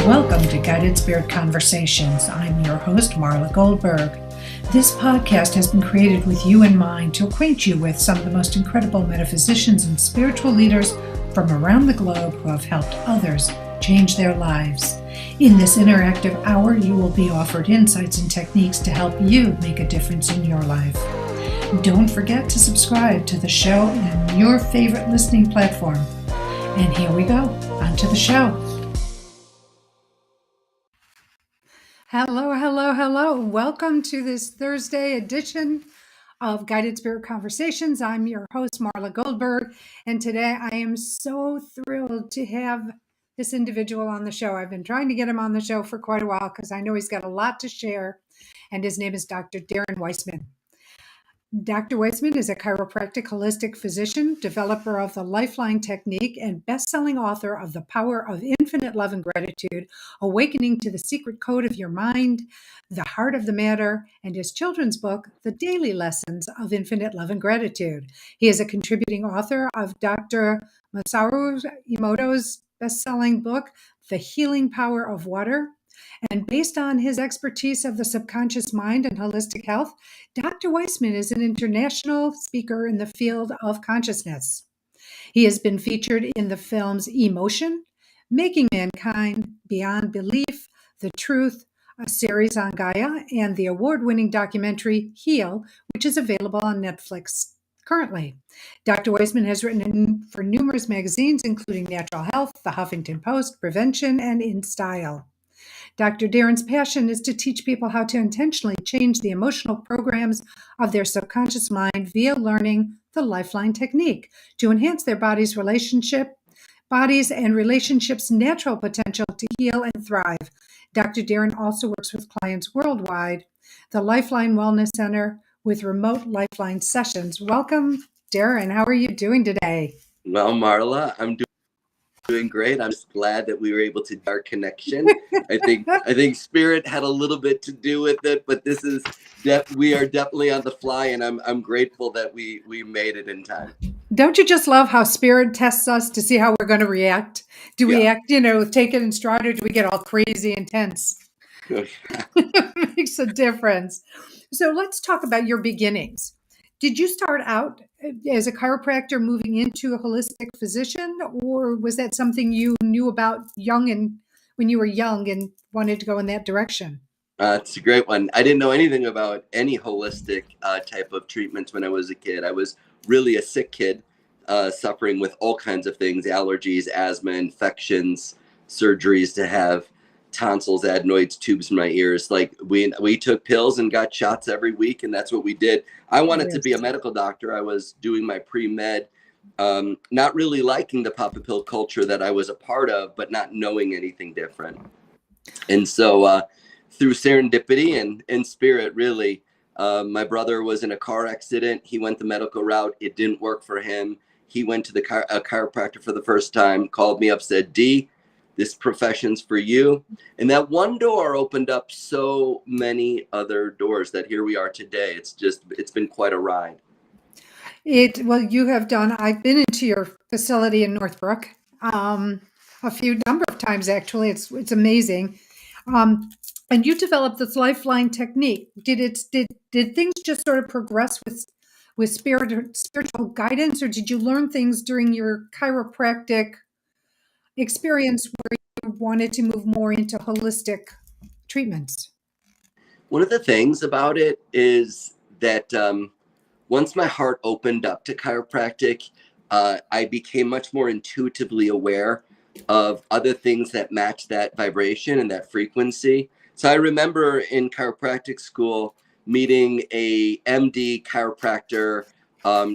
Welcome to Guided Spirit Conversations. I'm your host, Marla Goldberg. This podcast has been created with you in mind to acquaint you with some of the most incredible metaphysicians and spiritual leaders from around the globe who have helped others change their lives. In this interactive hour, you will be offered insights and techniques to help you make a difference in your life. Don't forget to subscribe to the show in your favorite listening platform. And here we go, on to the show. Hello. Welcome to this Thursday edition of Guided Spirit Conversations. I'm your host, Marla Goldberg, and today I am so thrilled to have this individual on the show. I've been trying to get him on the show for quite a while because I know he's got a lot to share, and his name is Dr. Darren Weissman. Dr. Weissman is a chiropractic holistic physician, developer of the LifeLine Technique, and best-selling author of The Power of Infinite Love and Gratitude, Awakening to the Secret Code of Your Mind, The Heart of the Matter, and his children's book, The Daily Lessons of Infinite Love and Gratitude. He is a contributing author of Dr. Masaru Emoto's best-selling book, The Healing Power of Water. And based on his expertise of the subconscious mind and holistic health, Dr. Weissman is an international speaker in the field of consciousness. He has been featured in the films Emotion, Making Mankind Beyond Belief, The Truth, a series on Gaia, and the award-winning documentary Heal, which is available on Netflix currently. Dr. Weissman has written for numerous magazines, including Natural Health, The Huffington Post, Prevention, and In Style. Dr. Darren's passion is to teach people how to intentionally change the emotional programs of their subconscious mind via learning the LifeLine Technique to enhance their bodies and relationships' natural potential to heal and thrive. Dr. Darren also works with clients worldwide, the LifeLine Wellness Center, with remote LifeLine sessions. Welcome, Darren. How are you doing today? Well, Marla, I'm doing great. I'm just glad that we were able to do our connection. I think spirit had a little bit to do with it, but this is we are definitely on the fly, and I'm grateful that we made it in time. Don't you just love how spirit tests us to see how we're going to react? Do we act, take it in stride, or do we get all crazy and tense? It makes a difference. So let's talk about your beginnings. Did you start out as a chiropractor moving into a holistic physician, or was that something you knew about when you were young and wanted to go in that direction? It's a great one. I didn't know anything about any holistic type of treatments when I was a kid. I was really a sick kid, suffering with all kinds of things, allergies, asthma, infections, surgeries to have tonsils, adenoids, tubes in my ears. Like we took pills and got shots every week, and that's what we did. I wanted to be a medical doctor. I was doing my pre-med, not really liking the pop a pill culture that I was a part of, but not knowing anything different. And so through serendipity and spirit, really, my brother was in a car accident. He went the medical route. It didn't work for him. He went to a chiropractor for the first time, called me up, said, D, this profession's for you. And that one door opened up so many other doors that here we are today. It's been quite a ride. You have done, I've been into your facility in Northbrook a number of times, actually. It's amazing. And you developed this LifeLine Technique. Did things just sort of progress with spiritual guidance, or did you learn things during your chiropractic experience where you wanted to move more into holistic treatments? One of the things about it is that once my heart opened up to chiropractic, I became much more intuitively aware of other things that match that vibration and that frequency. So I remember in chiropractic school meeting a MD chiropractor,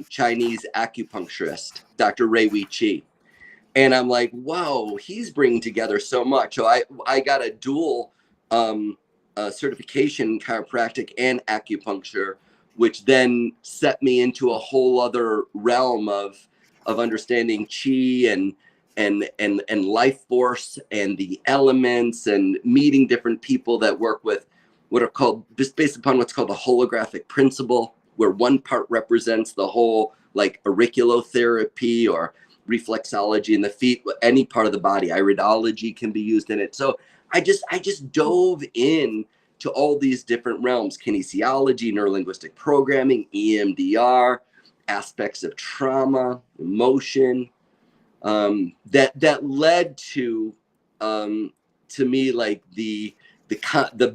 Chinese acupuncturist, Dr. Ray Wei Chi. And I'm like, whoa, he's bringing together so much. So I got a dual certification in chiropractic and acupuncture, which then set me into a whole other realm of understanding chi and life force and the elements, and meeting different people that work with what are called, just based upon what's called the holographic principle, where one part represents the whole, like auriculotherapy or reflexology in the feet, any part of the body. Iridology can be used in it. So I just dove in to all these different realms: kinesiology, neurolinguistic programming, EMDR, aspects of trauma, emotion, that led to me like the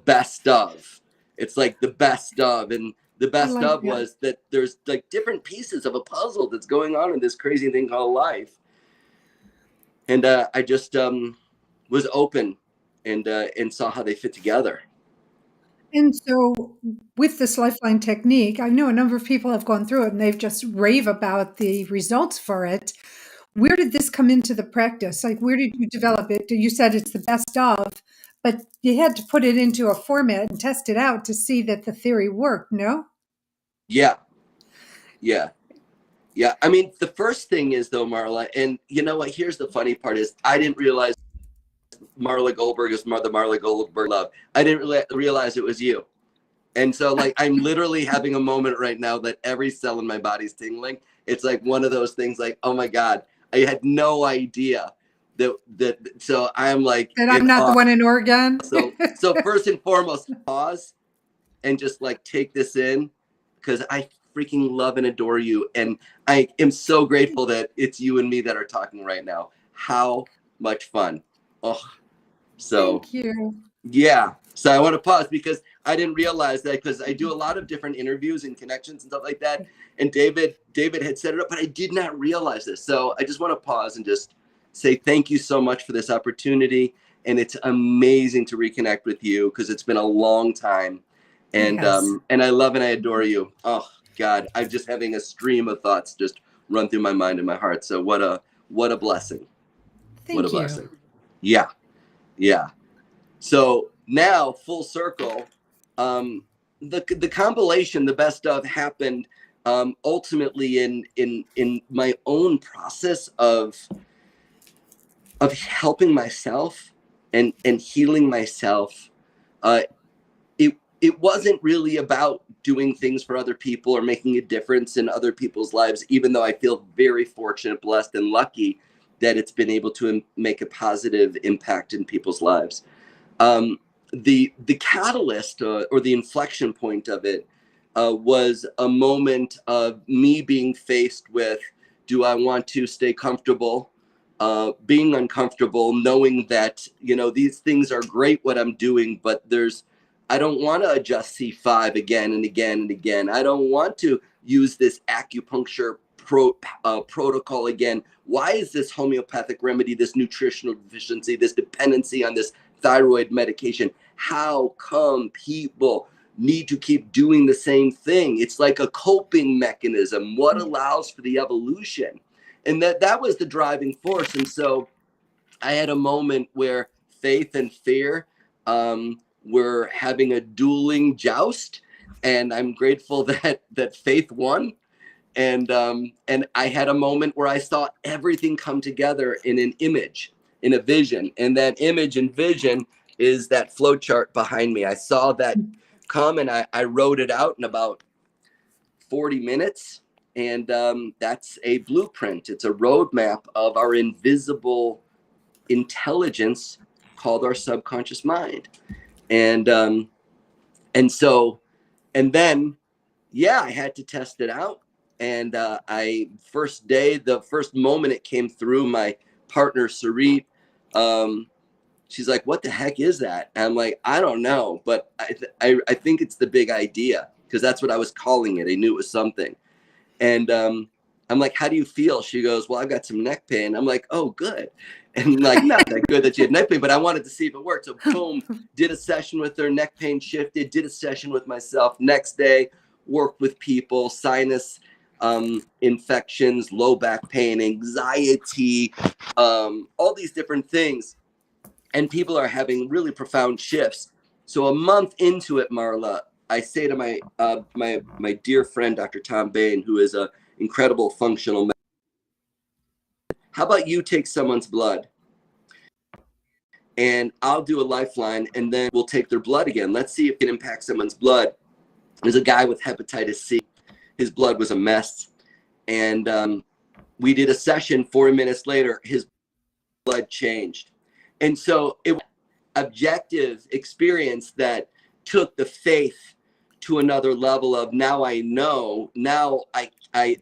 best of. It's like the best of, and the I best like of that. was that there's like different pieces of a puzzle that's going on in this crazy thing called life. And I just was open and saw how they fit together. And so with this LifeLine technique, I know a number of people have gone through it and they've just rave about the results for it. Where did this come into the practice? Like, where did you develop it? You said it's the best of, but you had to put it into a format and test it out to see that the theory worked, no? Yeah, yeah, yeah. I mean, the first thing is though, Marla, and you know what? Here's the funny part: is I didn't realize Marla Goldberg is the Marla Goldberg love. I didn't really realize it was you. And so, like, I'm literally having a moment right now that every cell in my body's tingling. It's like one of those things, like, oh my God, I had no idea that. So I'm like, That I'm it's not the awesome. one in Oregon. So first and foremost, pause and just like take this in, because I freaking love and adore you, and I am so grateful that it's you and me that are talking right now. How much fun! Oh, so. Thank you. Yeah. So I want to pause because I didn't realize that, because I do a lot of different interviews and connections and stuff like that. And David had set it up, but I did not realize this. So I just want to pause and just say thank you so much for this opportunity. And it's amazing to reconnect with you, because it's been a long time. And Yes. and I love and I adore you. Oh God, I'm just having a stream of thoughts just run through my mind and my heart. So what a blessing. What a Thank you. blessing. Yeah. Yeah. So now, full circle, the compilation, the best of, happened ultimately in my own process of helping myself and healing myself. Uh, it wasn't really about doing things for other people or making a difference in other people's lives, even though I feel very fortunate, blessed, and lucky that it's been able to make a positive impact in people's lives. Um, the catalyst or the inflection point of it was a moment of me being faced with: do I want to stay comfortable, being uncomfortable, knowing that these things are great what I'm doing, but I don't want to adjust C5 again and again and again. I don't want to use this acupuncture protocol again. Why is this homeopathic remedy, this nutritional deficiency, this dependency on this thyroid medication? How come people need to keep doing the same thing? It's like a coping mechanism. What allows for the evolution? And that was the driving force. And so I had a moment where faith and fear were having a dueling joust, and I'm grateful that faith won. And I had a moment where I saw everything come together in an image, in a vision, and that image and vision is that flow chart behind me. I saw that come, and I wrote it out in about 40 minutes, and that's a blueprint. It's a roadmap of our invisible intelligence called our subconscious mind. And then yeah, I had to test it out. And the first moment it came through, my partner Sarit, she's like, "What the heck is that?" And I'm like, "I don't know, but I think it's the big idea," because that's what I was calling it. I knew it was something. And I'm like, "How do you feel?" She goes, "Well, I've got some neck pain." I'm like, "Oh, good." And like, not that good that you have neck pain, but I wanted to see if it worked. So boom, did a session with her, neck pain shifted, did a session with myself. Next day, worked with people, sinus infections, low back pain, anxiety, all these different things. And people are having really profound shifts. So a month into it, Marla, I say to my dear friend, Dr. Tom Bain, who is an incredible functional medicine, how about you take someone's blood and I'll do a lifeline, and then we'll take their blood again. Let's see if it can impact someone's blood. There's a guy with hepatitis C. His blood was a mess. And we did a session. 40 minutes later, his blood changed. And so objective experience that took the faith to another level of now I know, now I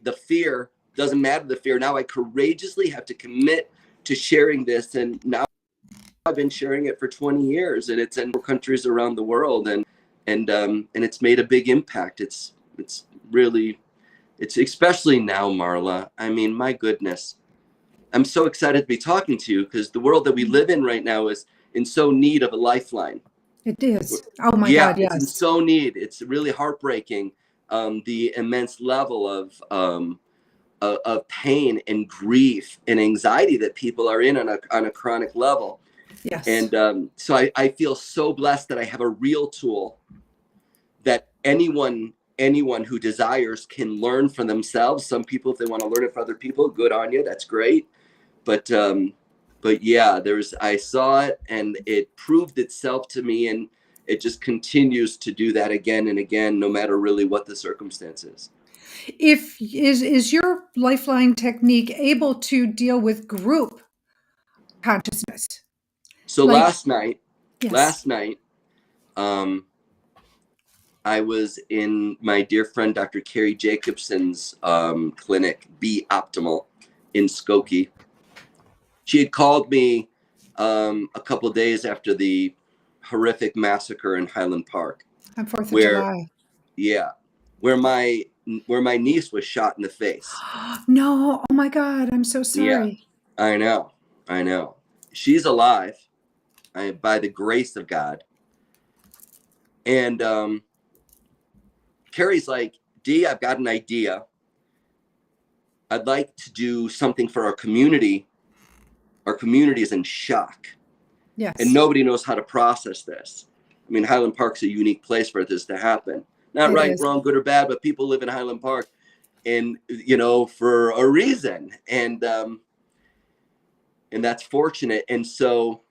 the fear doesn't matter, the fear. Now I courageously have to commit to sharing this. And now I've been sharing it for 20 years and it's in 4 countries around the world. And it's made a big impact. It's really, it's especially now, Marla. I mean, my goodness, I'm so excited to be talking to you because the world that we live in right now is in so need of a lifeline. It is. Oh my Yeah, God, it's in yes. so need. It's really heartbreaking, the immense level of pain and grief and anxiety that people are in on a chronic level. Yes. And so I feel so blessed that I have a real tool that anyone who desires can learn for themselves. Some people, if they want to learn it for other people, good on you. That's great. But yeah, I saw it and it proved itself to me, and it just continues to do that again and again, no matter really what the circumstances. Is your LifeLine technique able to deal with group consciousness? So Like, last night, yes. I was in my dear friend Dr. Carrie Jacobson's clinic, Be Optimal, in Skokie. She had called me a couple of days after the horrific massacre in Highland Park, On 4th of where July. where my niece was shot in the face. No, oh my God, I'm so Yeah, sorry. I know. She's alive, by the grace of God. And Carrie's like, Dee, I've got an idea. I'd like to do something for our community. Our community is in shock. Yes. And nobody knows how to process this. I mean, Highland Park's a unique place for this to happen. Not right, wrong, good or bad, but people live in Highland Park, and for a reason. And that's fortunate. And so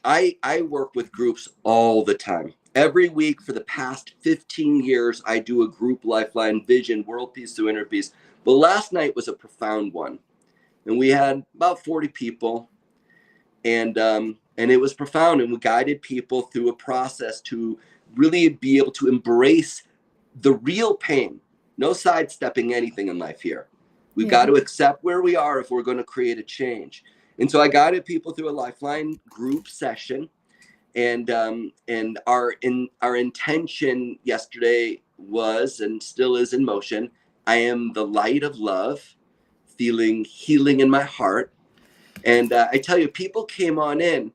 I work with groups all the time. Every week for the past 15 years, I do a group lifeline vision, world peace to inner peace. But last night was a profound one. And we had about 40 people. And it was profound. And we guided people through a process to really be able to embrace the real pain. No sidestepping anything in life here. We've got to accept where we are if we're going to create a change. And so I guided people through a lifeline group session. And our intention yesterday was, and still is in motion, I am the light of love, feeling healing in my heart. And I tell you, people came on in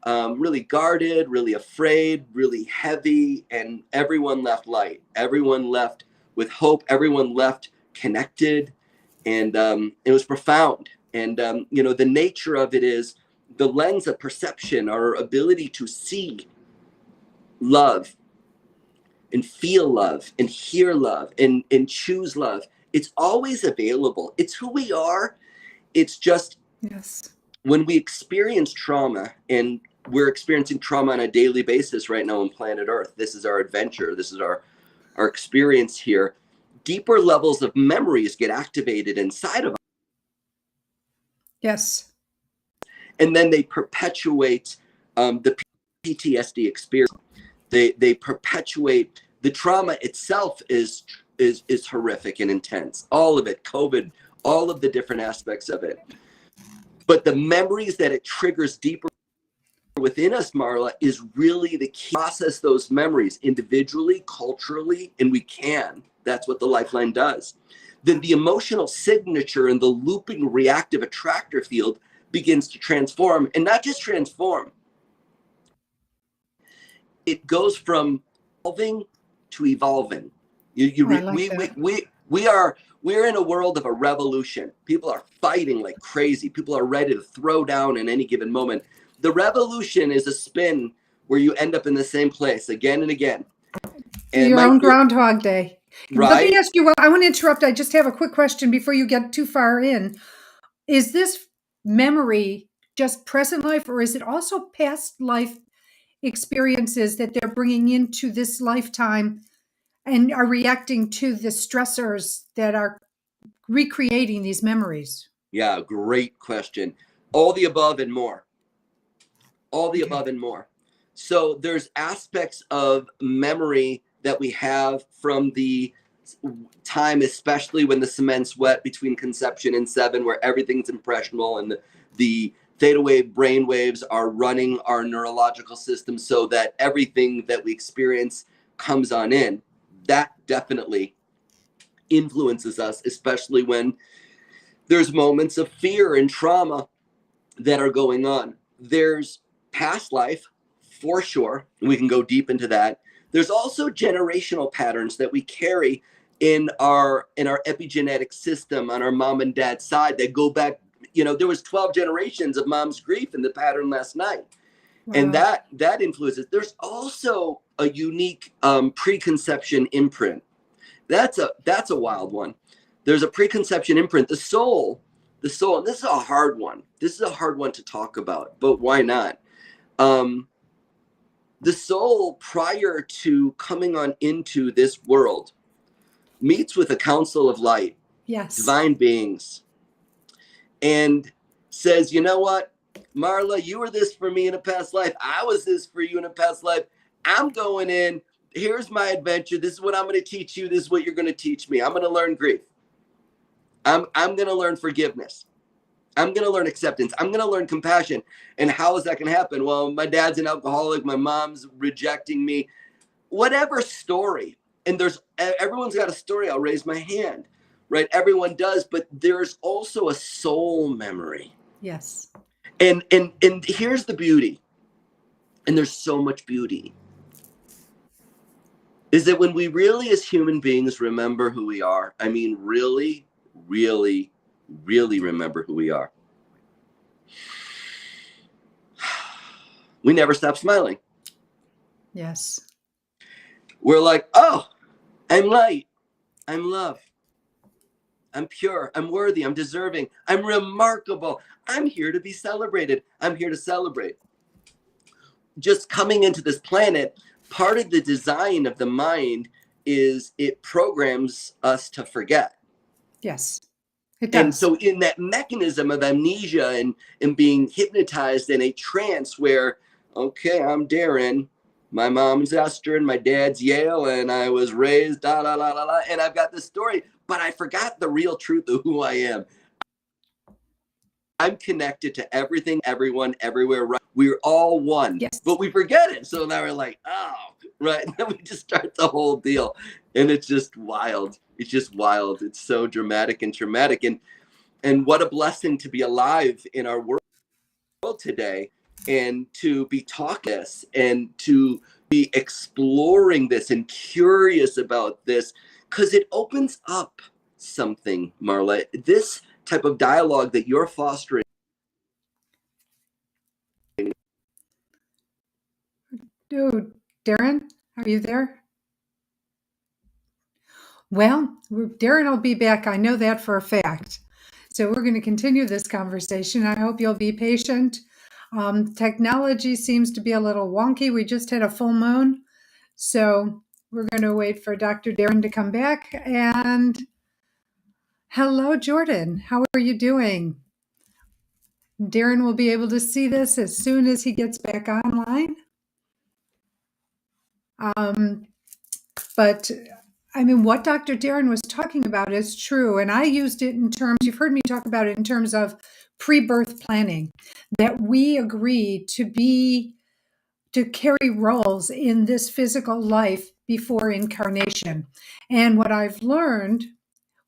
really guarded, really afraid, really heavy, and everyone left light. Everyone left with hope. Everyone left connected, and it was profound. And the nature of it is the lens of perception, our ability to see love and feel love and hear love and choose love. It's always available. It's who we are. It's just when we experience trauma, and we're experiencing trauma on a daily basis right now on planet Earth. This is our adventure. This is our experience here. Deeper levels of memories get activated inside of us. Yes. And then they perpetuate the PTSD experience. They perpetuate the trauma itself is horrific and intense. All of it, COVID, all of the different aspects of it. But the memories that it triggers deeper within us, Marla, is really the key. Process those memories individually, culturally, and we can. That's what the Lifeline does. Then the emotional signature and the looping reactive attractor field begins to transform, and not just transform. It goes from evolving to evolving. We're in a world of a revolution. People are fighting like crazy. People are ready to throw down in any given moment. The revolution is a spin where you end up in the same place again and again. And your own Groundhog Day. Right? Let me ask you, I want to interrupt. I just have a quick question before you get too far in. Is this memory just present life, or is it also past life experiences that they're bringing into this lifetime and are reacting to the stressors that are recreating these memories? Yeah, great question. All the above and more. all the above and more. So there's aspects of memory that we have from the time, especially when the cement's wet between conception and 7, where everything's impressionable and the theta wave brain waves are running our neurological system so that everything that we experience comes on in. That definitely influences us, especially when there's moments of fear and trauma that are going on. There's past life, for sure. We can go deep into that. There's also generational patterns that we carry in our epigenetic system on our mom and dad's side that go back. There was 12 generations of mom's grief in the pattern last night. Wow. And that influences. There's also a unique preconception imprint. That's a wild one. There's a preconception imprint. The soul, and this is a hard one. This is a hard one to talk about, but why not? The soul, prior to coming on into this world, meets with a council of light, yes, divine beings, and says, you know what, Marla, you were this for me in a past life. I was this for you in a past life. I'm going in. Here's my adventure. This is what I'm going to teach you. This is what you're going to teach me. I'm going to learn grief. I'm going to learn forgiveness. I'm going to learn acceptance. I'm going to learn compassion. And how is that going to happen? Well, my dad's an alcoholic. My mom's rejecting me. Whatever story. And everyone's got a story. I'll raise my hand, right? Everyone does. But there's also a soul memory. Yes. And here's the beauty. And there's so much beauty. Is that when we really, as human beings, remember who we are, I mean, really, really, really remember who we are, we never stop smiling. Yes. We're like, oh, I'm light. I'm love. I'm pure. I'm worthy. I'm deserving. I'm remarkable. I'm here to be celebrated. I'm here to celebrate. Just coming into this planet, part of the design of the mind is it programs us to forget. Yes, it does. And so in that mechanism of amnesia and being hypnotized in a trance where, okay, I'm Darren, my mom's Esther and my dad's Yale, and I was raised, and I've got this story, but I forgot the real truth of who I am. I'm connected to everything, everyone, everywhere. Right? We're all one, yes, but we forget it. So now we're like, oh, right. And then we just start the whole deal. And it's just wild. It's just wild. It's so dramatic and traumatic. And what a blessing to be alive in our world today and to be talking this and to be exploring this and curious about this, because it opens up something, Marla. This type of dialogue that you're fostering. Dude, Darren, are you there? Well, Darren will be back. I know that for a fact. So we're going to continue this conversation. I hope you'll be patient. Technology seems to be a little wonky. We just had a full moon. So we're going to wait for Dr. Darren to come back. And hello, Jordan. How are you doing? Darren will be able to see this as soon as he gets back online. But I mean, what Dr. Darren was talking about is true. And I used it in terms, you've heard me talk about it in terms of pre-birth planning, that we agree to carry roles in this physical life before incarnation. And what I've learned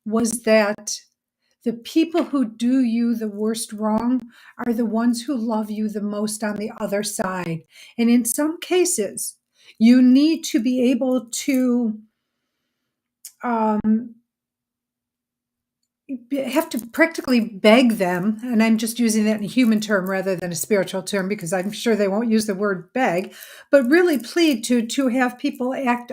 was that the people who do you the worst wrong are the ones who love you the most on the other side. And in some cases, you need to be able to have to practically beg them, and I'm just using that in a human term rather than a spiritual term because I'm sure they won't use the word beg, but really plead to have people act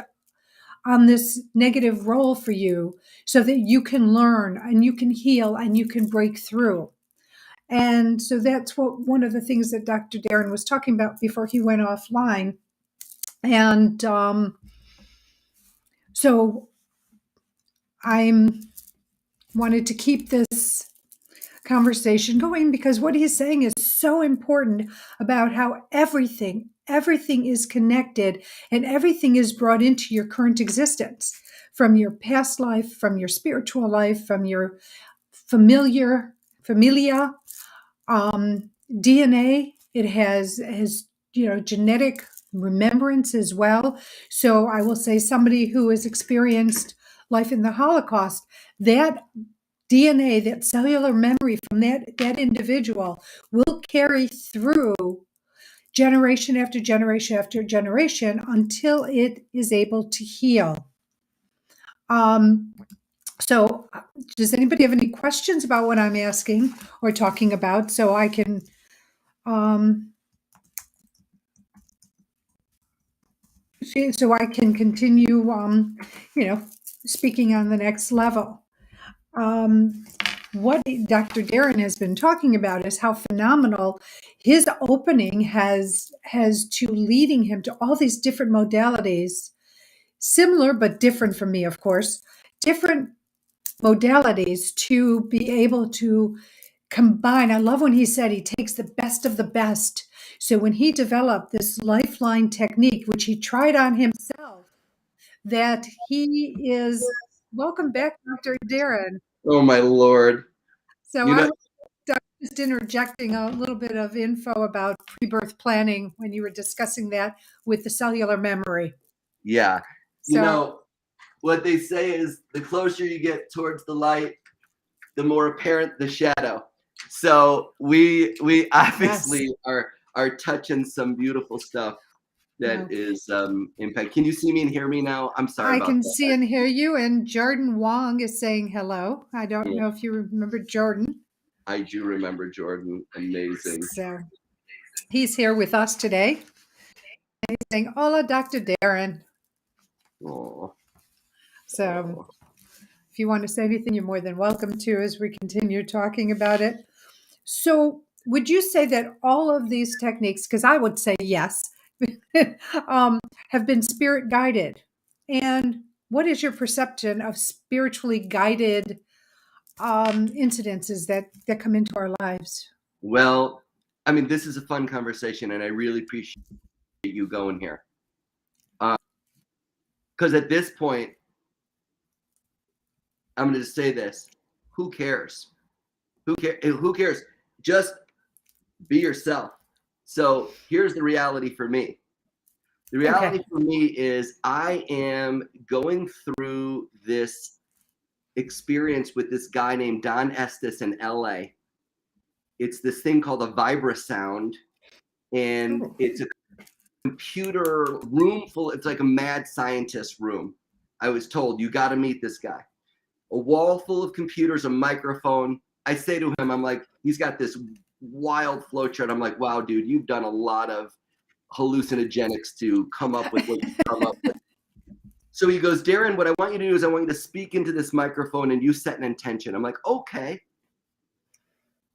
on this negative role for you so that you can learn and you can heal and you can break through. And so that's one of the things that Dr. Darren was talking about before he went offline. And so I'm wanted to keep this conversation going, because what he's saying is so important about how everything is connected and everything is brought into your current existence, from your past life, from your spiritual life, from your familia, DNA. It has genetic remembrance as well. So I will say, somebody who has experienced life in the Holocaust, that DNA, that cellular memory from that individual will carry through generation after generation after generation until it is able to heal. So does anybody have any questions about what I'm asking or talking about, so I can continue speaking on the next level? What Dr. Darren has been talking about is how phenomenal his opening has to leading him to all these different modalities, similar but different from me, of course, different modalities to be able to combine. I love when he said he takes the best of the best. So when he developed this LifeLine technique, which he tried on himself, that he is, welcome back, Dr. Darren. Oh my Lord. So I was just interjecting a little bit of info about pre-birth planning when you were discussing that with the cellular memory. Yeah. So, What they say is the closer you get towards the light, the more apparent the shadow. So we obviously are touching some beautiful stuff that is impact. Can you see me and hear me now? I'm sorry about that. I can see and hear you, and Jordan Wong is saying hello. I don't know if you remember Jordan. I do remember Jordan. Amazing. So he's here with us today. And he's saying, "Hola, Dr. Darren." Oh. So if you want to say anything, you're more than welcome to as we continue talking about it. So would you say that all of these techniques, because I would say yes, have been spirit guided? And what is your perception of spiritually guided incidences that come into our lives? Well, I mean, this is a fun conversation, and I really appreciate you going here. Because at this point, I'm going to say this: who cares? Who cares? Just be yourself. So here's the reality for me. The reality for me is I am going through this experience with this guy named Don Estes in LA. It's this thing called a vibrasound, and it's a computer room full. It's like a mad scientist room. I was told, you got to meet this guy. A wall full of computers, a microphone. I say to him, I'm like, he's got this wild flow chart. I'm like, wow, dude, you've done a lot of hallucinogenics to come up with what you come up with. So he goes, Darren, what I want you to do is I want you to speak into this microphone and you set an intention. I'm like, okay.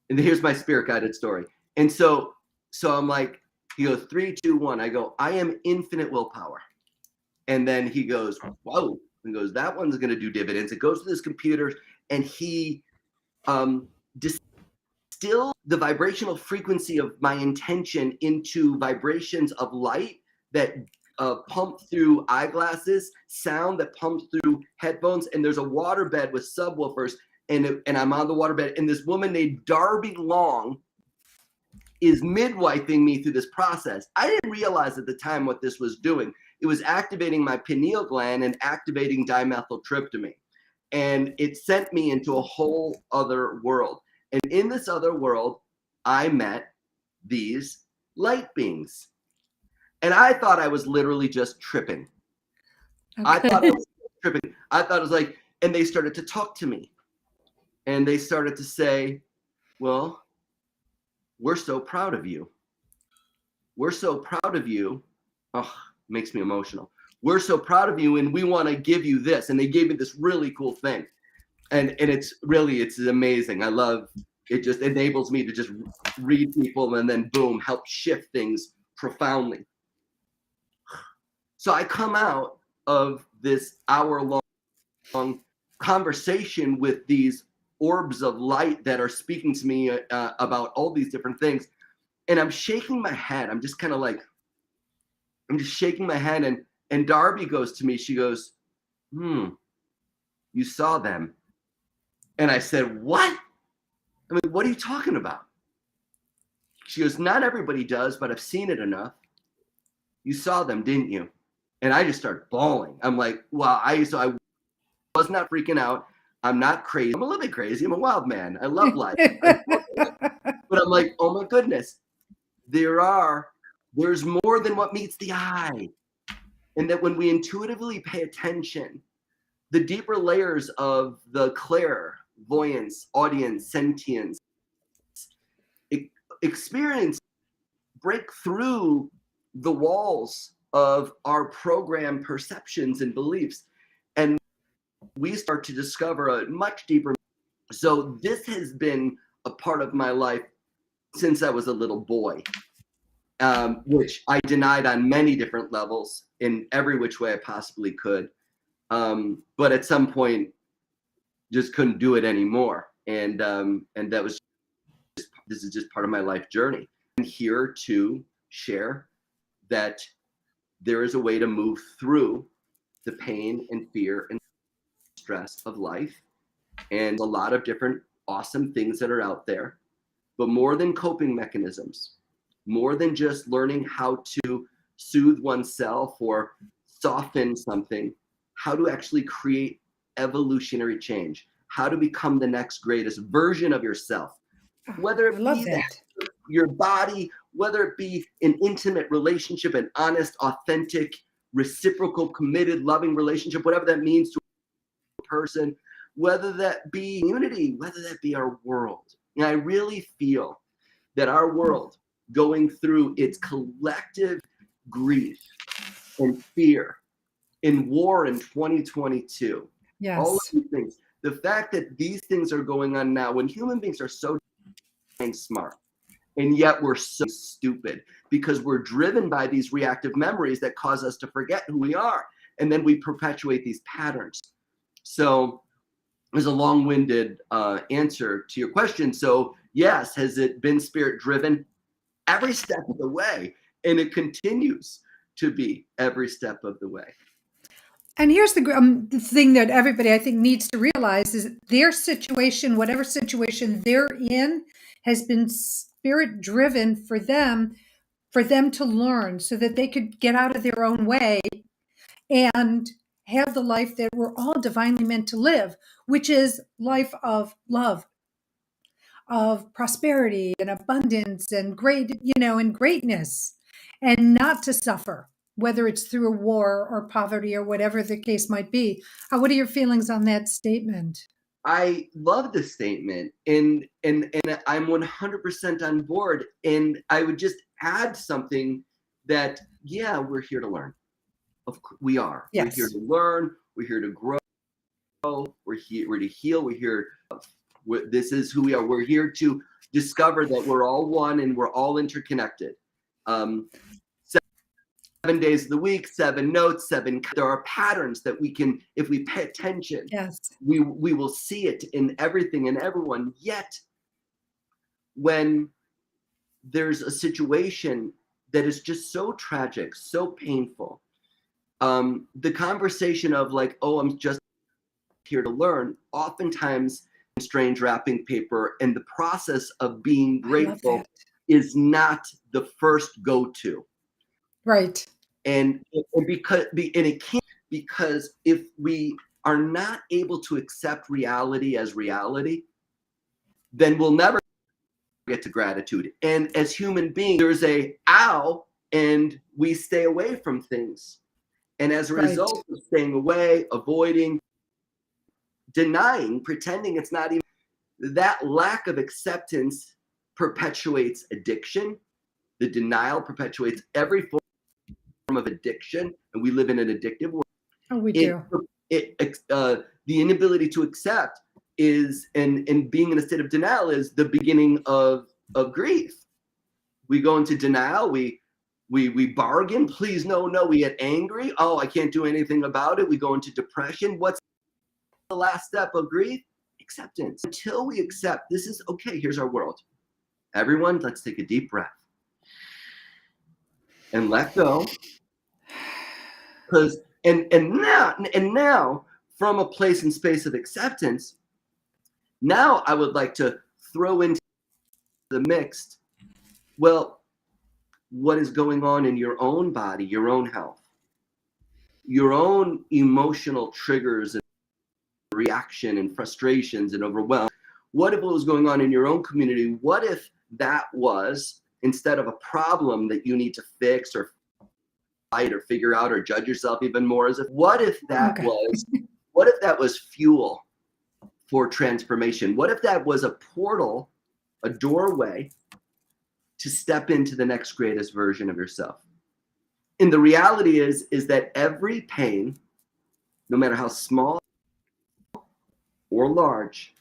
And here's my spirit guided story. And so I'm like, he goes, 3, 2, 1. I go, I am infinite willpower. And then he goes, whoa. He goes, that one's going to do dividends. It goes to this computer, and he distills the vibrational frequency of my intention into vibrations of light that pump through eyeglasses, sound that pumps through headphones, and there's a waterbed with subwoofers, and I'm on the waterbed, and this woman named Darby Long is midwifing me through this process. I didn't realize at the time what this was doing. It was activating my pineal gland and activating dimethyltryptamine. And it sent me into a whole other world. And in this other world, I met these light beings. And I thought I was literally just tripping. I thought I was tripping. I thought it was like, and they started to talk to me. And they started to say, well, we're so proud of you. We're so proud of you. Oh, makes me emotional. We're so proud of you, and we want to give you this. And they gave me this really cool thing. And it's amazing. I love it. Just enables me to just read people and then boom, help shift things profoundly. So I come out of this hour-long conversation with these orbs of light that are speaking to me about all these different things. And I'm shaking my head. I'm just kind of like, I'm just shaking my head. And Darby goes to me. She goes, you saw them. And I said, what? I mean, what are you talking about? She goes, not everybody does, but I've seen it enough. You saw them, didn't you? And I just started bawling. I'm like, wow, I was not freaking out. I'm not crazy. I'm a little bit crazy. I'm a wild man. I love life. But I'm like, oh my goodness, there's more than what meets the eye. And that when we intuitively pay attention, the deeper layers of the clairvoyance, audience, sentience, experience break through the walls of our program perceptions and beliefs. And we start to discover a much deeper. So this has been a part of my life since I was a little boy, which I denied on many different levels in every which way I possibly could. But at some point, just couldn't do it anymore. And that was this is just part of my life journey. I'm here to share that there is a way to move through the pain and fear and stress of life, and a lot of different awesome things that are out there. But more than coping mechanisms, more than just learning how to soothe oneself or soften something, how to actually create evolutionary change, how to become the next greatest version of yourself, whether it be your body, whether it be an intimate relationship, an honest, authentic, reciprocal, committed, loving relationship, whatever that means to a person, whether that be unity, whether that be our world. And I really feel that our world going through its collective grief and fear in war in 2022, yes, all of these things, the fact that these things are going on now when human beings are so smart, and yet we're so stupid because we're driven by these reactive memories that cause us to forget who we are. And then we perpetuate these patterns. So there's a long-winded answer to your question. So yes, has it been spirit driven? Every step of the way. And it continues to be every step of the way. And here's the thing that everybody, I think, needs to realize is their situation, whatever situation they're in, has been spirit driven for them to learn so that they could get out of their own way and have the life that we're all divinely meant to live, which is life of love, of prosperity and abundance and and greatness, and not to suffer, whether it's through a war or poverty or whatever the case might be. What are your feelings on that statement? I love the statement, and I'm 100% on board. And I would just add something that, yeah, we're here to learn. We are. Yes. We're here to learn. We're here to grow. We're to heal. We're here. This is who we are. We're here to discover that we're all one and we're all interconnected. 7 days of the week, 7 notes, 7. There are patterns that we can, if we pay attention, yes, we will see it in everything and everyone. Yet, when there's a situation that is just so tragic, so painful, the conversation of like, oh, I'm just here to learn, oftentimes strange wrapping paper, and the process of being grateful is not the first go-to. Right. And it can't, because if we are not able to accept reality as reality, then we'll never get to gratitude. And as human beings, there's a ow, and we stay away from things. And as a result of staying away, avoiding, denying, pretending it's not even, that lack of acceptance perpetuates addiction. The denial perpetuates every form of addiction, and we live in an addictive world. Oh, we do. The inability to accept is, and being in a state of denial is the beginning of grief. We go into denial. We bargain. Please, no. We get angry. Oh, I can't do anything about it. We go into depression. What's the last step of grief? acceptance. Until we accept this is okay, here's our world. Everyone, let's take a deep breath and let go. Because and now from a place and space of acceptance, now I would like to throw into the mix, well, what is going on in your own body, your own health, your own emotional triggers and reaction and frustrations and overwhelm. What if what was going on in your own community? What if that was, instead of a problem that you need to fix or fight or figure out or judge yourself even more as if, what if that was fuel for transformation? What if that was a portal, a doorway to step into the next greatest version of yourself? And the reality is that every pain, no matter how small or large,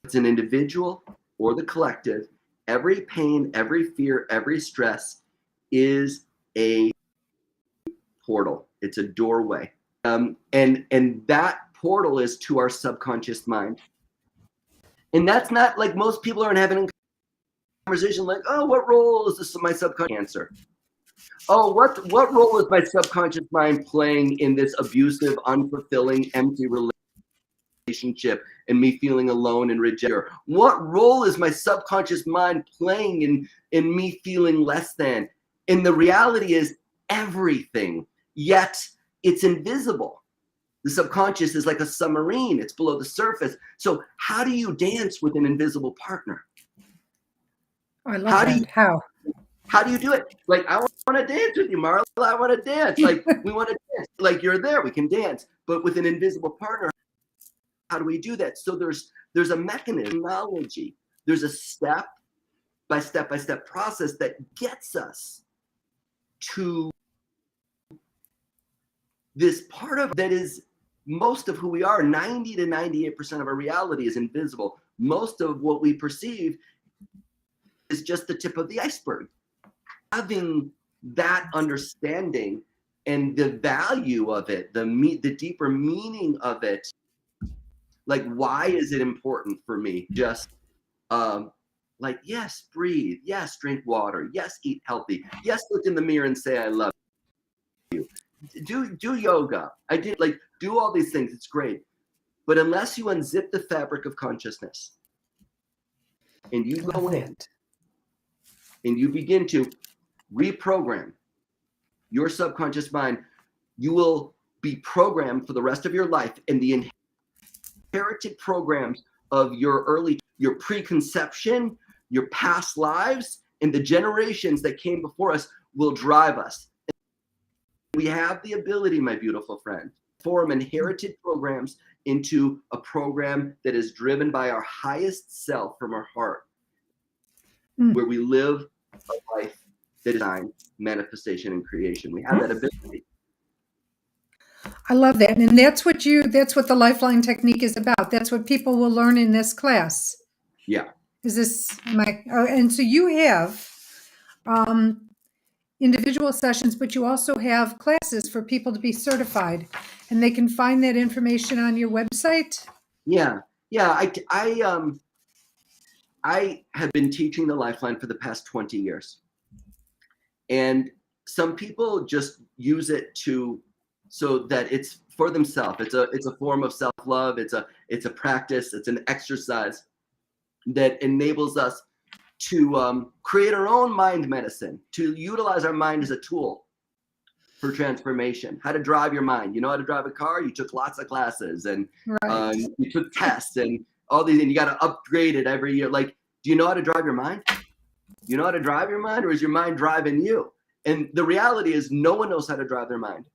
it's an individual or the collective, every pain, every fear, every stress is a portal. It's a doorway. And that portal is to our subconscious mind. And that's not like most people aren't having a conversation like, oh, what role is this in my subconscious answer? Oh, what role is my subconscious mind playing in this abusive, unfulfilling, empty relationship and me feeling alone and rejected? What role is my subconscious mind playing in me feeling less than? And the reality is everything, yet it's invisible. The subconscious is like a submarine. It's below the surface. So how do you dance with an invisible partner? I love that. How do you do it? Like, I want to dance with you, Marla. I want to dance. Like, we want to dance. Like, you're there. We can dance. But with an invisible partner, how do we do that? So there's a mechanism, technology. There's a step by step process that gets us to this part of that is most of who we are. 90 to 98% of our reality is invisible. Most of what we perceive is just the tip of the iceberg. Having that understanding and the value of it, the deeper meaning of it, like, why is it important for me? Just like, yes, breathe. Yes, drink water. Yes, eat healthy. Yes, look in the mirror and say, I love you. Do yoga. Do all these things. It's great. But unless you unzip the fabric of consciousness and you go in and you begin to reprogram your subconscious mind, you will be programmed for the rest of your life. And the inherited programs of your preconception, your past lives, and the generations that came before us will drive us. We have the ability, my beautiful friend, to form inherited programs into a program that is driven by our highest self from our heart, where we live a life that is design, manifestation, and creation. We have that ability. I love that. And that's what the LifeLine Technique is about. That's what people will learn in this class. Yeah. And so you have individual sessions, but you also have classes for people to be certified, and they can find that information on your website. Yeah. I have been teaching the LifeLine for the past 20 years. And some people just use it so that it's for themselves. It's a form of self-love. It's a practice. It's an exercise that enables us to create our own mind medicine, to utilize our mind as a tool for transformation. How to drive your mind. You know how to drive a car? You took lots of classes and you took tests and all these, and you got to upgrade it every year. Like, do you know how to drive your mind? You know how to drive your mind, or is your mind driving you? And the reality is no one knows how to drive their mind.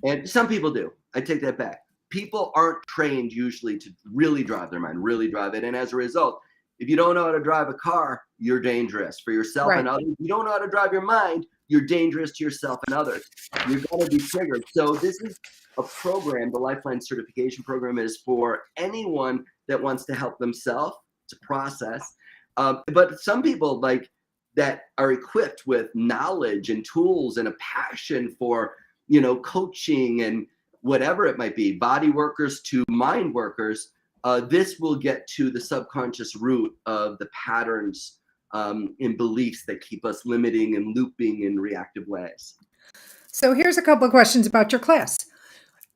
And some people do. I take that back. People aren't trained usually to really drive their mind, really drive it. And as a result, if you don't know how to drive a car, you're dangerous for yourself and others. If you don't know how to drive your mind, you're dangerous to yourself and others. You're going to be triggered. So this is a program, the LifeLine certification program is for anyone that wants to help themselves to process. But some people that are equipped with knowledge and tools and a passion for, coaching and whatever it might be, body workers to mind workers, this will get to the subconscious root of the patterns and beliefs that keep us limiting and looping in reactive ways. So here's a couple of questions about your class.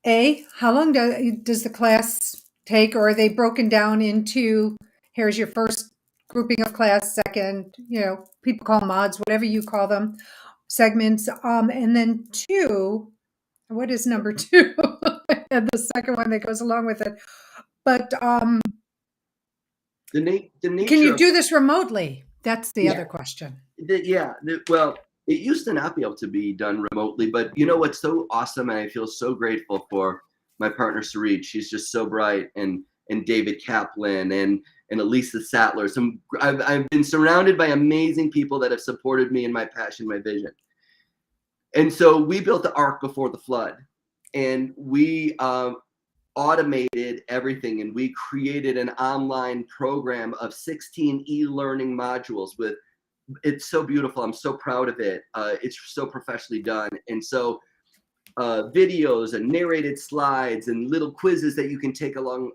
How long does the class take, or are they broken down into, here's your first grouping of class, second, people call mods, whatever you call them, segments, and then two, what is number two? And the second one that goes along with it. But the nature can you of, do this remotely? That's the Yeah. other question. Well, it used to not be able to be done remotely, but you know what's so awesome, and I feel so grateful for my partner Sarit. She's just so bright, and David Kaplan and Elisa Sattler. I've been surrounded by amazing people that have supported me in my passion, my vision. And so we built the ark before the flood, and we automated everything, and we created an online program of 16 e-learning modules it's so beautiful. I'm so proud of it. It's so professionally done. And so videos and narrated slides and little quizzes that you can take along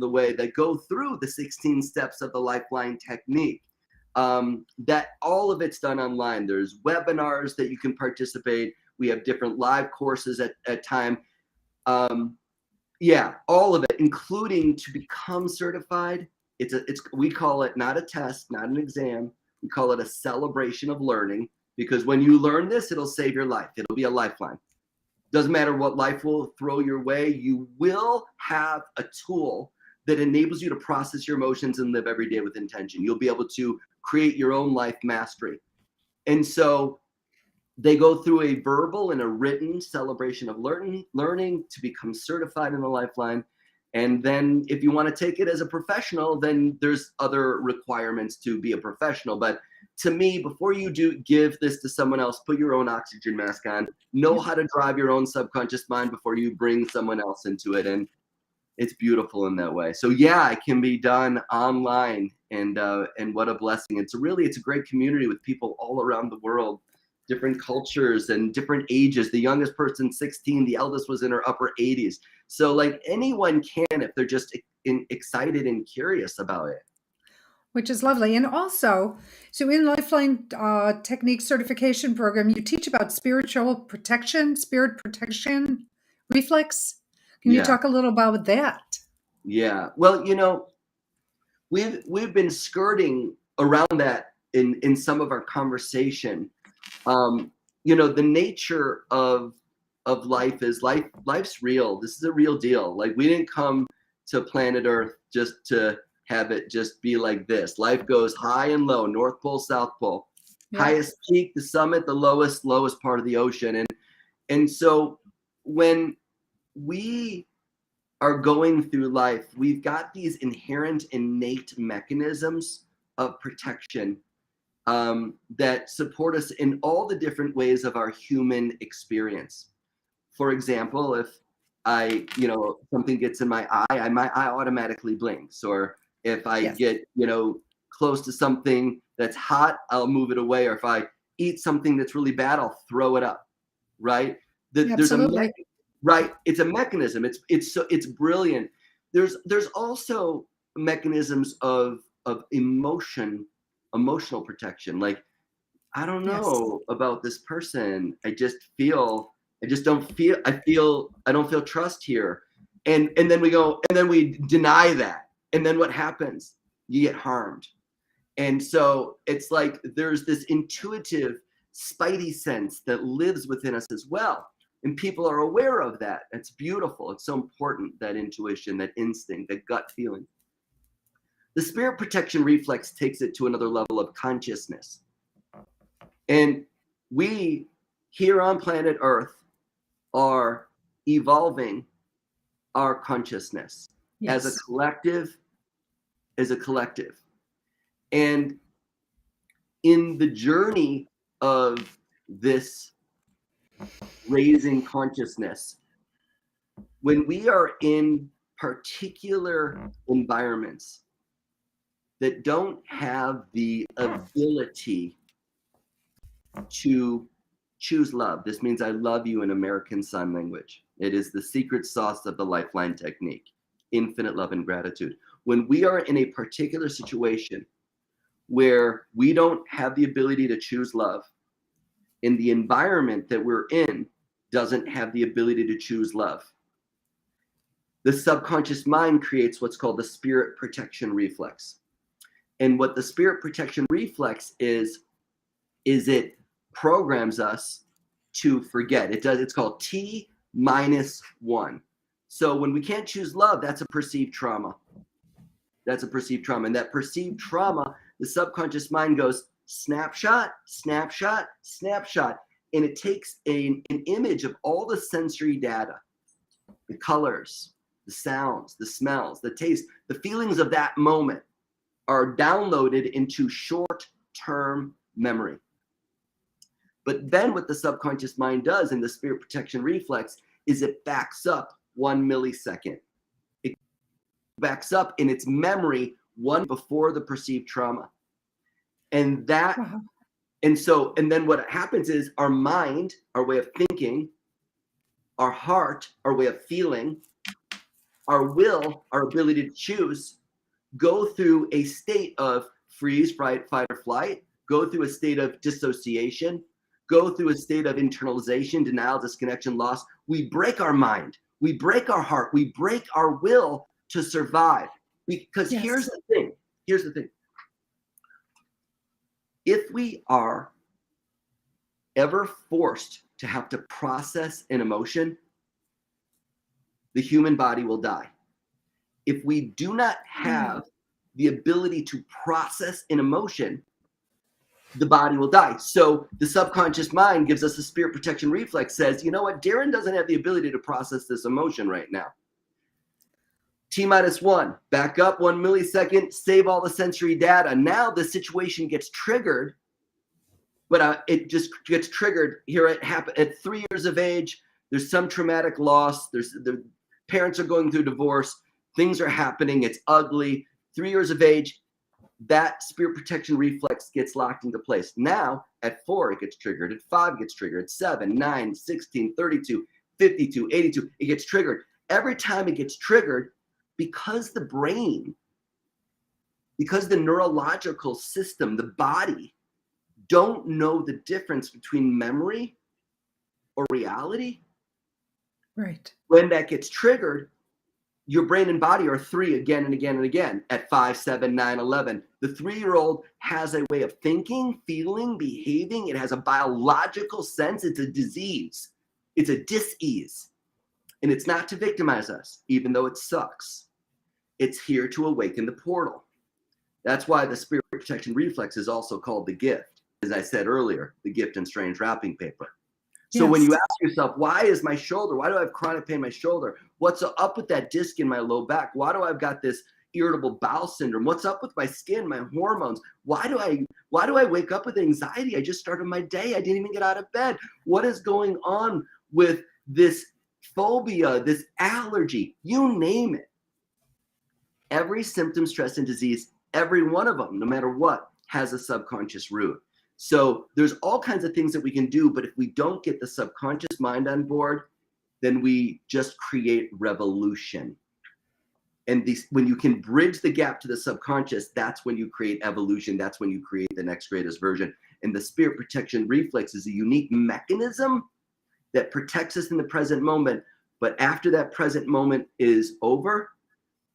the way that go through the 16 steps of the LifeLine Technique. That all of it's done online. There's webinars that you can participate. We have different live courses at time. All of it, including to become certified. We call it not a test, not an exam. We call it a celebration of learning, because when you learn this, it'll save your life. It'll be a lifeline. Doesn't matter what life will throw your way. You will have a tool that enables you to process your emotions and live every day with intention. You'll be able to create your own life mastery. And so they go through a verbal and a written celebration of learning to become certified in the Lifeline. And then if you want to take it as a professional, then there's other requirements to be a professional. But to me, before you give this to someone else, put your own oxygen mask on, know how to drive your own subconscious mind before you bring someone else into it. And it's beautiful in that way. So yeah, it can be done online, and what a blessing. It's a great community with people all around the world, different cultures and different ages. The youngest person 16, the eldest was in her upper 80s. So like anyone can, if they're just excited and curious about it. Which is lovely. And also, so in Lifeline Technique certification program, you teach about spirit protection, reflex. Can you talk a little about that? Yeah. Well, we've been skirting around that in some of our conversation. The nature of life is life's real. This is a real deal. Like, we didn't come to planet Earth just to have it just be like this. Life goes high and low, North Pole, South Pole, highest peak, the summit, the lowest part of the ocean. And so when we are going through life, we've got these inherent, innate mechanisms of protection that support us in all the different ways of our human experience. For example, if something gets in my eye, my eye automatically blinks. Or if I get, close to something that's hot, I'll move it away. Or if I eat something that's really bad, I'll throw it up. Right? Absolutely. Right. It's a mechanism. It's brilliant. There's also mechanisms of emotional protection. Like, I don't know about this person. I don't feel trust here. And then we deny that. And then what happens? You get harmed. And so it's like there's this intuitive spidey sense that lives within us as well. And people are aware of that. It's beautiful. It's so important, that intuition, that instinct, that gut feeling. The spirit protection reflex takes it to another level of consciousness. And we here on planet Earth are evolving our consciousness as a collective. And in the journey of this raising consciousness, when we are in particular environments that don't have the ability to choose love. This means I love you in American Sign Language. It is the secret sauce of the Lifeline Technique. infinite love and gratitude. When we are in a particular situation where we don't have the ability to choose love, and the environment that we're in doesn't have the ability to choose love, the subconscious mind creates what's called the spirit protection reflex. And what the spirit protection reflex is it programs us to forget. It's called T-1. So when we can't choose love, that's a perceived trauma. That's a perceived trauma. And that perceived trauma, the subconscious mind goes snapshot, snapshot, snapshot. And it takes an image of all the sensory data, the colors, the sounds, the smells, the taste, the feelings of that moment are downloaded into short-term memory. But then what the subconscious mind does in the spirit protection reflex is it backs up 1 millisecond. It backs up in its memory one before the perceived trauma. And that, Wow. and then what happens is our mind, our way of thinking, our heart, our way of feeling, our will, our ability to choose, go through a state of freeze, fight, or flight, go through a state of dissociation, go through a state of internalization, denial, disconnection, loss. We break our mind, we break our heart, we break our will to survive. Because Yes. here's the thing. If we are ever forced to have to process an emotion, the human body will die. If we do not have the ability to process an emotion, the body will die. So the subconscious mind gives us a spirit protection reflex, says, you know what, Darren doesn't have the ability to process this emotion right now. T-1, back up 1 millisecond, save all the sensory data. Now the situation gets triggered, but it just gets triggered here at 3 years of age. There's some traumatic loss. The parents are going through divorce. Things are happening. It's ugly. 3 years of age, that spirit protection reflex gets locked into place. Now, at 4, it gets triggered. At 5, it gets triggered. At 7, 9, 16, 32, 52, 82, it gets triggered. Every time it gets triggered, because the brain, because the neurological system, the body, don't know the difference between memory or reality. Right. When that gets triggered, your brain and body are 3 again and again and again at 5, 7, 9, 11. The 3-year-old has a way of thinking, feeling, behaving. It has a biological sense. It's a disease. It's a dis-ease. And it's not to victimize us, even though it sucks. It's here to awaken the portal. That's why the spirit protection reflex is also called the gift. As I said earlier, the gift in strange wrapping paper. So when you ask yourself, why do I have chronic pain in my shoulder? What's up with that disc in my low back? Why do I've got this irritable bowel syndrome? What's up with my skin, my hormones? Why do I wake up with anxiety? I just started my day. I didn't even get out of bed. What is going on with this phobia, this allergy? You name it. Every symptom, stress, and disease, every one of them, no matter what, has a subconscious root. So there's all kinds of things that we can do, but if we don't get the subconscious mind on board, then we just create revolution. And when you can bridge the gap to the subconscious, that's when you create evolution. That's when you create the next greatest version. And the spirit protection reflex is a unique mechanism that protects us in the present moment. But after that present moment is over,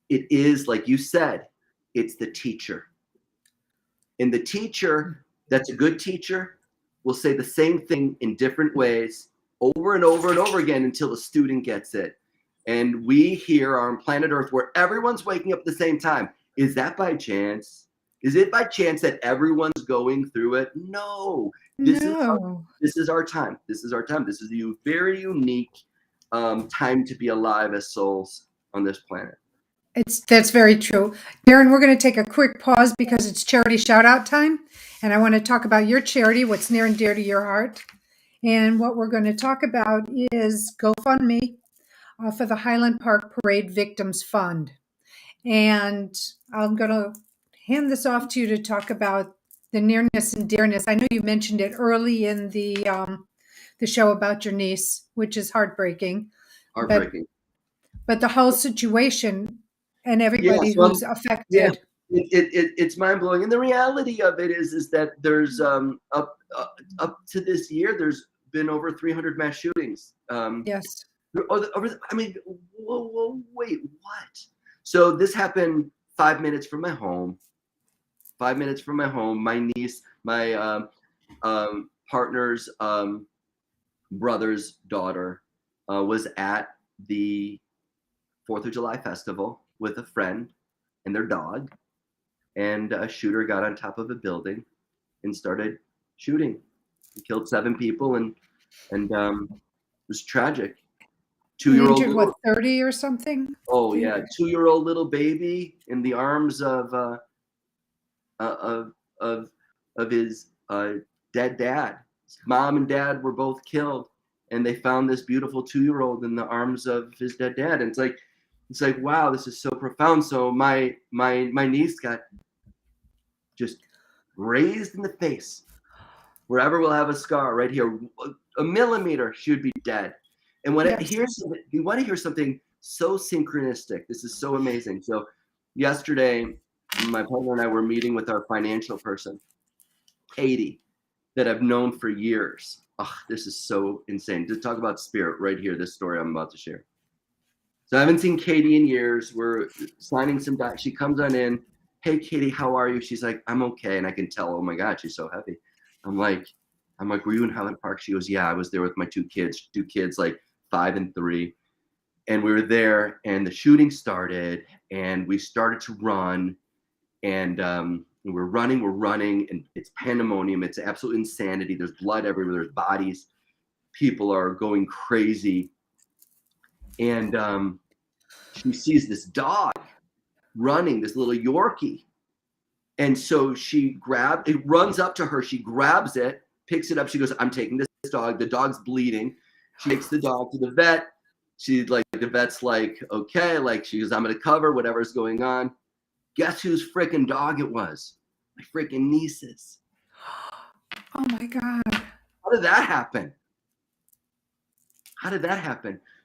it is, like you said, it's the teacher. And the teacher that's a good teacher will say the same thing in different ways over and over and over again until the student gets it. And we here are on planet Earth where everyone's waking up at the same time. Is that by chance? Is it by chance that everyone's going through it? No. This is our time. This is our time. This is a very unique time to be alive as souls on this planet. That's very true. Darren, we're going to take a quick pause because it's charity shout out time. And I want to talk about your charity, what's near and dear to your heart. And what we're going to talk about is GoFundMe for the Highland Park Parade Victims Fund. And I'm going to hand this off to you to talk about the nearness and dearness. I know you mentioned it early in the show about your niece, which is heartbreaking. Heartbreaking. But the whole situation and everybody So who's yeah, affected. it's mind blowing. And the reality of it is that there's up to this year, there's been over 300 mass shootings. Yes. I mean, whoa, wait, what? So this happened 5 minutes from my home. 5 minutes from my home. My niece, my partner's brother's daughter was at the 4th of July festival with a friend and their dog, and a shooter got on top of a building and started shooting. He killed 7 people, and it was tragic. He 2-year-old injured, little, what, 30 or something? oh yeah, 2-year-old little baby in the arms of of of his dead dad. His mom and dad were both killed, and they found this beautiful 2-year-old in the arms of his dead dad. And it's like wow, this is so profound. So my niece got just grazed in the face. Wherever we'll have a scar right here, a millimeter, she would be dead. And when you want to hear something so synchronistic, this is so amazing. So yesterday, my partner and I were meeting with our financial person, Katie, that I've known for years. Oh, this is so insane. To talk about spirit right here, this story I'm about to share. So I haven't seen Katie in years. We're signing some docs. She comes on in. Hey, Katie, how are you? She's like, I'm okay. And I can tell, oh my God, she's so heavy. I'm like, were you in Highland Park? She goes, yeah, I was there with my two kids like 5 and 3. And we were there, and the shooting started, and we started to run, and we're running, and it's pandemonium. It's absolute insanity. There's blood everywhere. There's bodies. People are going crazy. And she sees this dog running, this little Yorkie. And so it runs up to her. She grabs it, picks it up. She goes, I'm taking this dog. The dog's bleeding. She takes the dog to the vet. The vet's like, okay, like she goes, I'm going to cover whatever's going on. Guess whose freaking dog it was? My freaking niece's. Oh my God. How did that happen?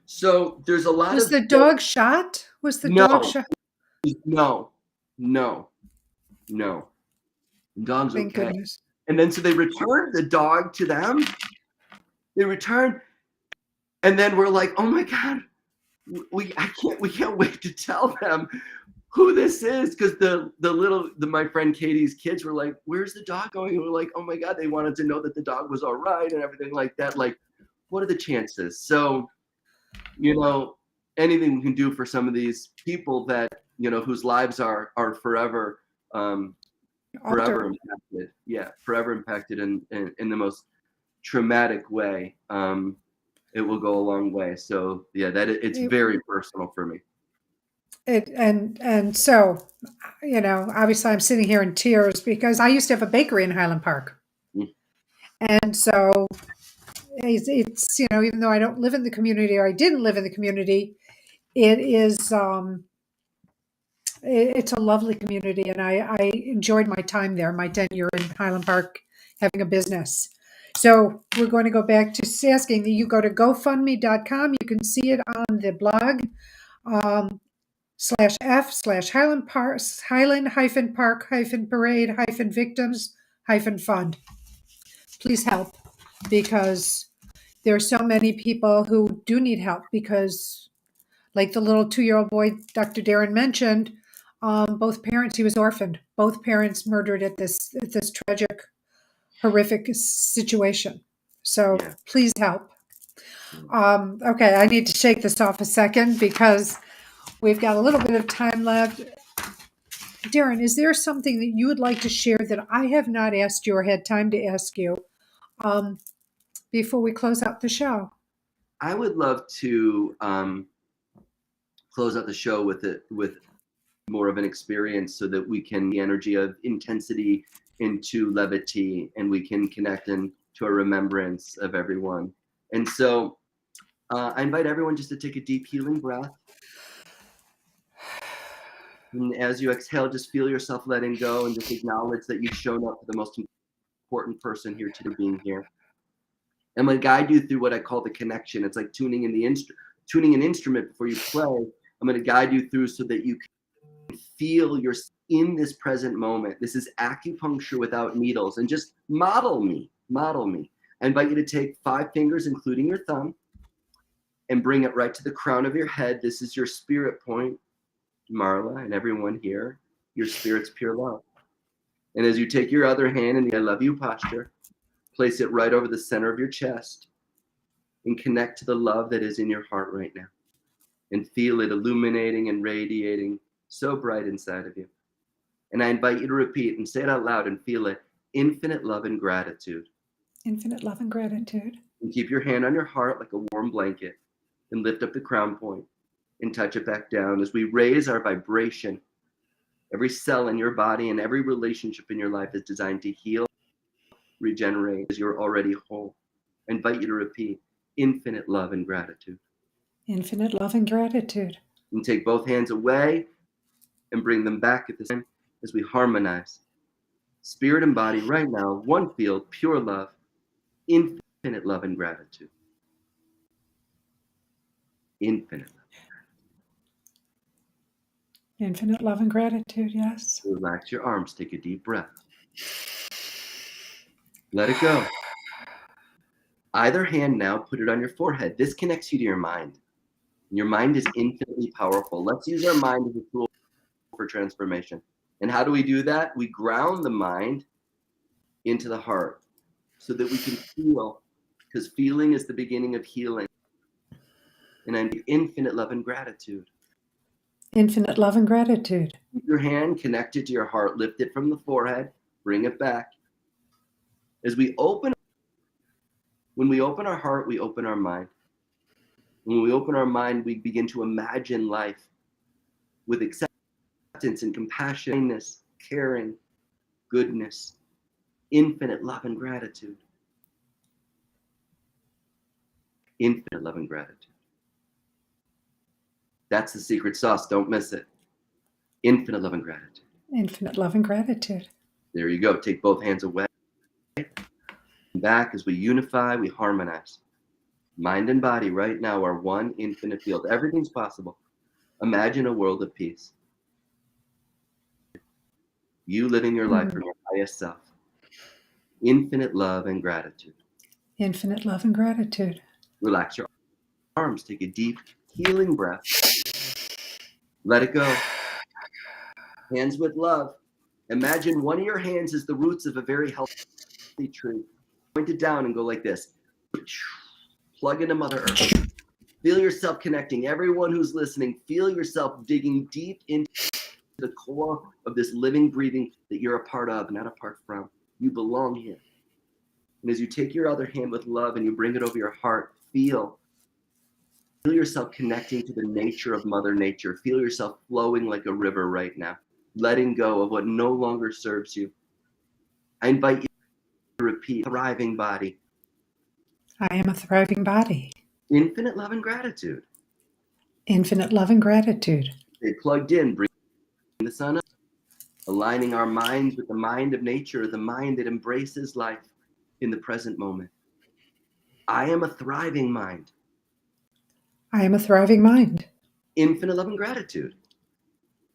So there's a lot Was the dog shot? Was the dog shot? No. Dog's Thank okay. goodness. And then so they returned the dog to them. And then we're like, oh my God, we can't wait to tell them who this is, because my friend Katie's kids were like, where's the dog going? And we're like, oh my God, they wanted to know that the dog was all right and everything like that. Like, what are the chances? So, anything we can do for some of these people that, whose lives are forever impacted. Yeah, forever impacted in the most traumatic way. It will go a long way. So yeah, it's very personal for me. And so, obviously I'm sitting here in tears because I used to have a bakery in Highland Park. And so it's, even though I don't live in the community, or I didn't live in the community, it is, it's a lovely community. And I enjoyed my time there, my tenure in Highland Park, having a business. So we're going to go back to asking that you go to GoFundMe.com. You can see it on the blog. /F/Highland Park, Highland-Park-Parade-Victims-Fund. Please help, because there are so many people who do need help, because like the little 2-year-old boy Dr. Darren mentioned, both parents, he was orphaned, both parents murdered at this tragic, horrific situation. So please help. Okay, I need to shake this off a second because we've got a little bit of time left. Darren, is there something that you would like to share that I have not asked you or had time to ask you before we close out the show? I would love to close out the show with more of an experience, so that we can the energy of intensity into levity, and we can connect into a remembrance of everyone. And so I invite everyone just to take a deep healing breath. And as you exhale, just feel yourself letting go, and just acknowledge that you've shown up for the most important person here today, being here. I'm going to guide you through what I call the connection. It's like tuning an instrument before you play. I'm going to guide you through so that you feel you're in this present moment. This is acupuncture without needles. And just model me. I invite you to take 5 fingers, including your thumb, and bring it right to the crown of your head. This is your spirit point, Marla, and everyone here. Your spirit's pure love. And as you take your other hand in the I love you posture, place it right over the center of your chest and connect to the love that is in your heart right now. And feel it illuminating and radiating so bright inside of you. And I invite you to repeat and say it out loud and feel it. Infinite love and gratitude. Infinite love and gratitude. And keep your hand on your heart like a warm blanket and lift up the crown point and touch it back down as we raise our vibration. Every cell in your body and every relationship in your life is designed to heal, regenerate as you're already whole. I invite you to repeat infinite love and gratitude. Infinite love and gratitude. And take both hands away and bring them back at the same time as we harmonize. Spirit and body right now, one field, pure love, infinite love and gratitude. Infinite love. Infinite love and gratitude, yes. Relax your arms, take a deep breath. Let it go. Either hand now, put it on your forehead. This connects you to your mind. Your mind is infinitely powerful. Let's use our mind as a tool for transformation. And how do we do that? We ground the mind into the heart so that we can feel, because feeling is the beginning of healing. And I'm infinite love and gratitude. Infinite love and gratitude. Keep your hand connected to your heart. Lift it from the forehead. Bring it back. When we open our heart, we open our mind. When we open our mind, we begin to imagine life with acceptance and compassion, kindness, caring, goodness, infinite love and gratitude. Infinite love and gratitude. That's the secret sauce. Don't miss it. Infinite love and gratitude. Infinite love and gratitude. There you go. Take both hands away. Back as we unify, we harmonize. Mind and body right now are one infinite field. Everything's possible. Imagine a world of peace. You living your life from your highest self. Infinite love and gratitude. Infinite love and gratitude. Relax your arms. Take a deep, healing breath. Let it go. Hands with love. Imagine one of your hands is the roots of a very healthy tree. Point it down and go like this. Plug into Mother Earth. Feel yourself connecting. Everyone who's listening, feel yourself digging deep into the core of this living, breathing that you're a part of, not apart from. You belong here. And as you take your other hand with love and you bring it over your heart, feel yourself connecting to the nature of Mother Nature. Feel yourself flowing like a river right now, letting go of what no longer serves you. I invite you to repeat, thriving body. I am a thriving body. Infinite love and gratitude. Infinite love and gratitude. Stay plugged in, bring the sun up, aligning our minds with the mind of nature, the mind that embraces life in the present moment. I am a thriving mind. I am a thriving mind. Infinite love and gratitude.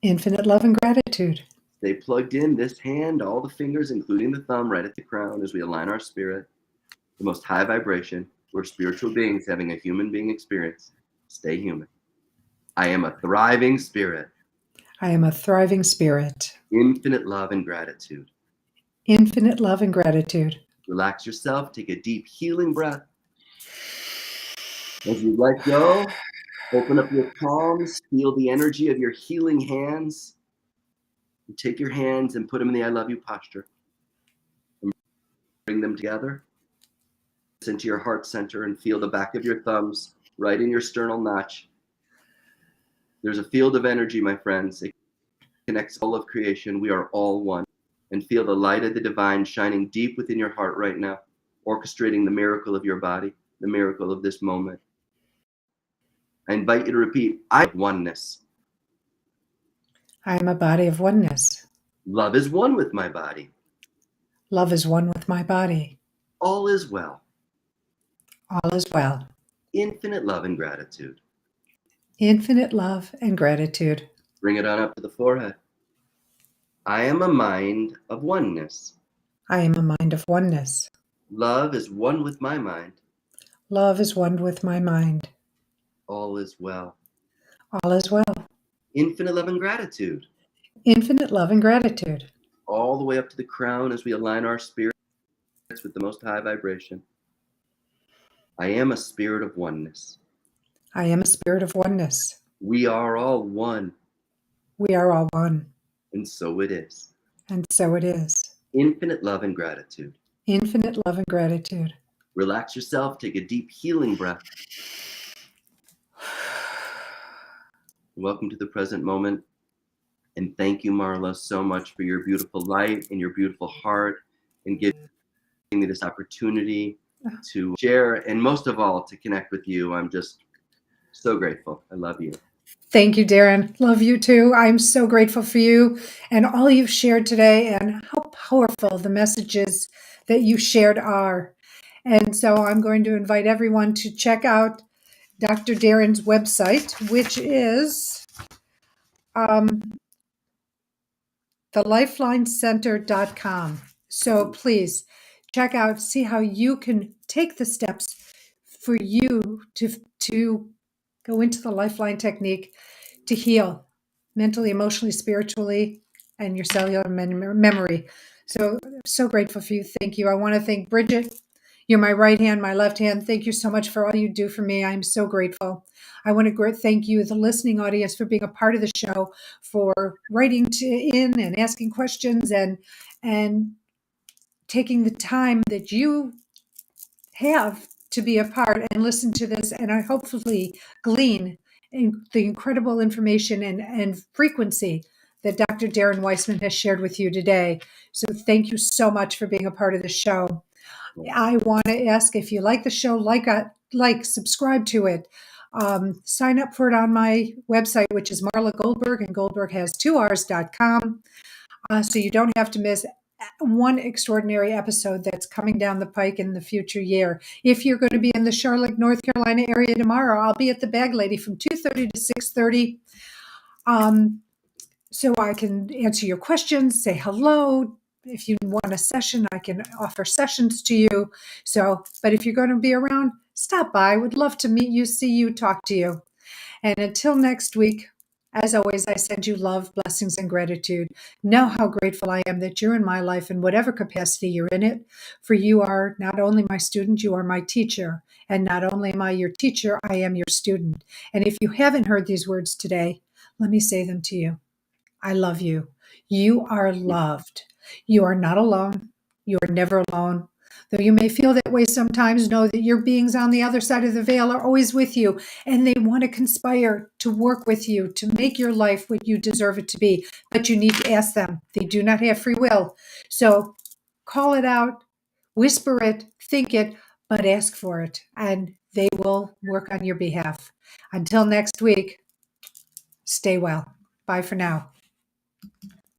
Infinite love and gratitude. Stay plugged in, this hand, all the fingers, including the thumb, right at the crown as we align our spirit. The most high vibration. We're spiritual beings having a human being experience. Stay human. I am a thriving spirit. I am a thriving spirit. Infinite love and gratitude. Infinite love and gratitude. Relax yourself. Take a deep healing breath. As you let go, open up your palms. Feel the energy of your healing hands. And take your hands and put them in the I love you posture. And bring them together into your heart center and feel the back of your thumbs right in your sternal notch. There's a field of energy, my friends. It connects all of creation. We are all one. And feel the light of the divine shining deep within your heart right now, orchestrating the miracle of your body, the miracle of this moment. I invite you to repeat, I am oneness. I am a body of oneness. Love is one with my body. Love is one with my body. All is well. All is well. Infinite love and gratitude. Infinite love and gratitude. Bring it on up to the forehead. I am a mind of oneness. I am a mind of oneness. Love is one with my mind. Love is one with my mind. All is well. All is well. Infinite love and gratitude. Infinite love and gratitude. All the way up to the crown as we align our spirits with the most high vibration. I am a spirit of oneness. I am a spirit of oneness. We are all one. We are all one. And so it is. And so it is. Infinite love and gratitude. Infinite love and gratitude. Relax yourself. Take a deep healing breath. Welcome to the present moment. And thank you, Marla, so much for your beautiful light and your beautiful heart and giving me this opportunity to share and most of all to connect with you. I'm just so grateful. I love you. Thank you, Darren. Love you too. I'm so grateful for you and all you've shared today and how powerful the messages that you shared are. And so I'm going to invite everyone to check out Dr. Darren's website, which is thelifelineCenter.com. So please check out, see how you can take the steps for you to go into the Lifeline Technique to heal mentally, emotionally, spiritually, and your cellular memory. So grateful for you. Thank you. I want to thank Bridget. You're my right hand, my left hand. Thank you so much for all you do for me. I'm so grateful. I want to thank you, the listening audience, for being a part of the show, for writing in and asking questions and taking the time that you have to be a part and listen to this. And I hopefully glean the incredible information and frequency that Dr. Darren Weissman has shared with you today. So thank you so much for being a part of the show. I want to ask, if you like the show, subscribe to it. Sign up for it on my website, which is Marla Goldberg, and Goldberg has 2Rs.com. So you don't have to miss one extraordinary episode that's coming down the pike in the future year. If you're going to be in the Charlotte, North Carolina area tomorrow, I'll be at the Bag Lady from 2:30 to 6:30. So I can answer your questions, say hello. If you want a session, I can offer sessions to you. But if you're going to be around, stop by. Would love to meet you, see you, talk to you. And until next week, as always, I send you love, blessings, and gratitude. Know how grateful I am that you're in my life in whatever capacity you're in it. For you are not only my student, you are my teacher. And not only am I your teacher, I am your student. And if you haven't heard these words today, let me say them to you. I love you. You are loved. You are not alone. You are never alone. Though you may feel that way sometimes, know that your beings on the other side of the veil are always with you, and they want to conspire to work with you to make your life what you deserve it to be. But you need to ask them. They do not have free will. So call it out, whisper it, think it, but ask for it, and they will work on your behalf. Until next week, stay well. Bye for now.